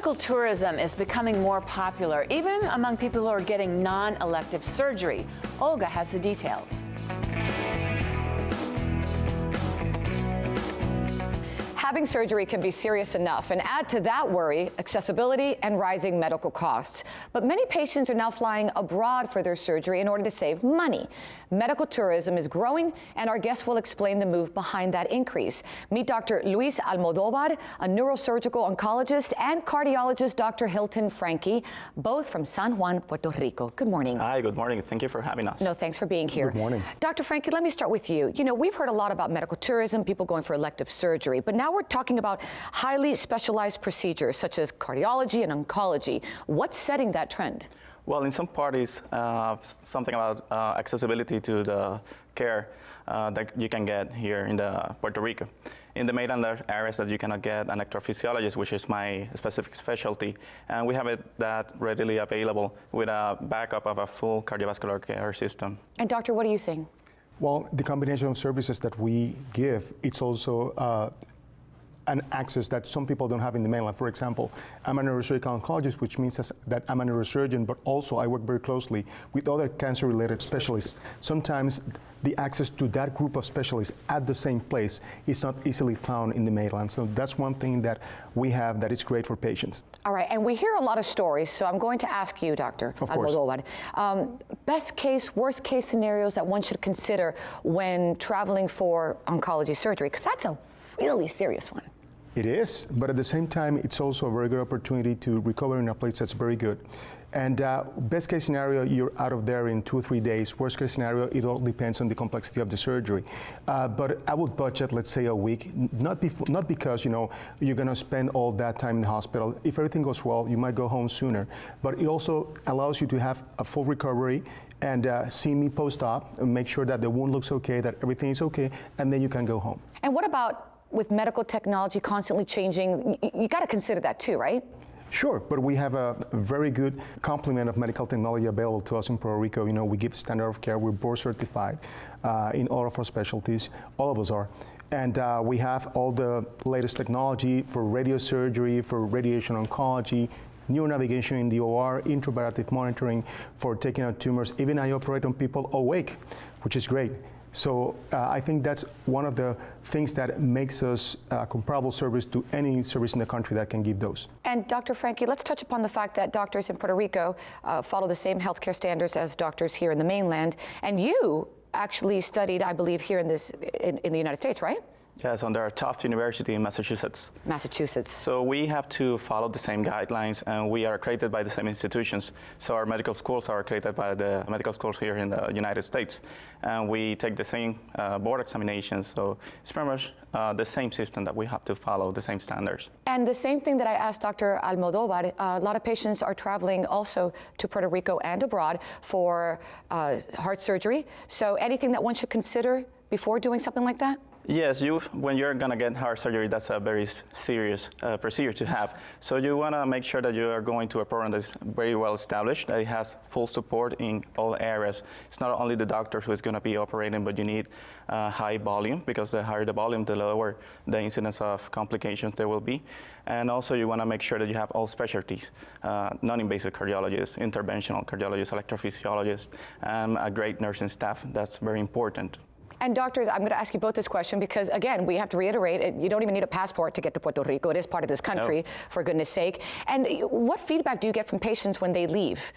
Medical tourism is becoming more popular, even among people who are getting non-elective surgery. Olga has the details. Having surgery can be serious enough, and add to that worry, accessibility and rising medical costs. But many patients are now flying abroad for their surgery in order to save money. Medical tourism is growing, and our guest will explain the move behind that increase. Meet Dr. Luis Almodovar, a neurosurgical oncologist, and cardiologist Dr. HIlton Franqui, both from San Juan, Puerto Rico. Good morning. Hi, good morning. Thank you for having us. No, thanks for being here. Good morning. Dr. Franqui, let me start with you. You know, we've heard a lot about medical tourism, people going for elective surgery, but now we're talking about highly specialized procedures such as cardiology and oncology. What's setting that trend? Well, in some parties, something about accessibility to the care that you can get here in Puerto Rico. In the mainland areas that you cannot get an electrophysiologist, which is my specific specialty, and we have that readily available with a backup of a full cardiovascular care system. And doctor, what are you saying? Well, the combination of services that we give, it's also an access that some people don't have in the mainland. For example, I'm a neurosurgical oncologist, which means that I'm a neurosurgeon, but also I work very closely with other cancer-related specialists. Sometimes the access to that group of specialists at the same place is not easily found in the mainland. So that's one thing that we have that is great for patients. All right, and we hear a lot of stories, so I'm going to ask you, Dr. Almodovar, best case, worst case scenarios that one should consider when traveling for oncology surgery, because that's a really serious one. It is, but at the same time, it's also a very good opportunity to recover in a place that's very good. And best case scenario, you're out of there in 2 or 3 days. Worst case scenario, it all depends on the complexity of the surgery. But I would budget, let's say, a week, not because you're going to spend all that time in the hospital. If everything goes well, you might go home sooner. But it also allows you to have a full recovery and see me post-op and make sure that the wound looks okay, that everything is okay, and then you can go home. And what about with medical technology constantly changing? You got to consider that too, right? Sure, but we have a very good complement of medical technology available to us in Puerto Rico. You know, we give standard of care. We're board certified in all of our specialties. All of us are. And we have all the latest technology for radiosurgery, for radiation oncology, neuronavigation in the OR, intraoperative monitoring for taking out tumors. Even I operate on people awake, which is great. So I think that's one of the things that makes us a comparable service to any service in the country that can give those. And Dr. Franqui, let's touch upon the fact that doctors in Puerto Rico follow the same healthcare standards as doctors here in the mainland. And you actually studied, I believe, here in the United States, right? Yes, under Tufts University in Massachusetts. Massachusetts. So we have to follow the same guidelines, and we are accredited by the same institutions. So our medical schools are accredited by the medical schools here in the United States. And we take the same board examinations. So it's pretty much the same system that we have to follow, the same standards. And the same thing that I asked Dr. Almodovar, a lot of patients are traveling also to Puerto Rico and abroad for heart surgery. So anything that one should consider before doing something like that? Yes, when you're going to get heart surgery, that's a very serious procedure to have. So you want to make sure that you are going to a program that's very well established, that it has full support in all areas. It's not only the doctor who is going to be operating, but you need high volume, because the higher the volume, the lower the incidence of complications there will be. And also you want to make sure that you have all specialties, non-invasive cardiologists, interventional cardiologists, electrophysiologists, and a great nursing staff. That's very important. And doctors, I'm going to ask you both this question because, again, we have to reiterate, you don't even need a passport to get to Puerto Rico. It is part of this country, for goodness sake. And what feedback do you get from patients when they leave?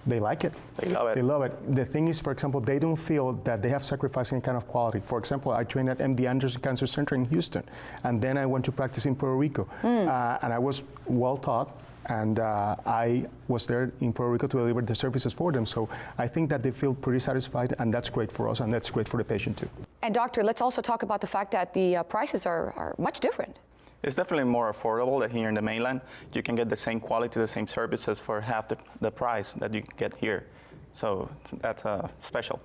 They like it. They love it. They love it. The thing is, for example, they don't feel that they have sacrificed any kind of quality. For example, I trained at MD Anderson Cancer Center in Houston, and then I went to practice in Puerto Rico. And I was well taught, and I was there in Puerto Rico to deliver the services for them. So I think that they feel pretty satisfied, and that's great for us, and that's great for the patient too. And doctor, let's also talk about the fact that the prices are much different. It's definitely more affordable than here in the mainland. You can get the same quality, the same services for half the price that you can get here. So that's special.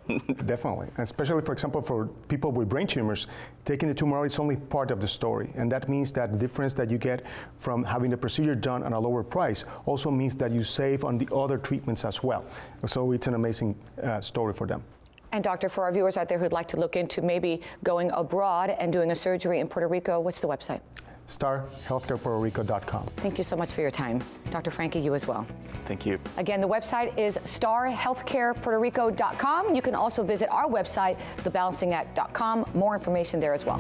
Definitely, especially, for example, for people with brain tumors, taking the tumor out is only part of the story. And that means that the difference that you get from having the procedure done at a lower price also means that you save on the other treatments as well. So it's an amazing story for them. And doctor, for our viewers out there who'd like to look into maybe going abroad and doing a surgery in Puerto Rico, what's the website? starhealthcarepuertorico.com. Thank you so much for your time. Dr. Franqui, you as well. Thank you. Again, the website is starhealthcarepuertorico.com. You can also visit our website, thebalancingact.com. More information there as well.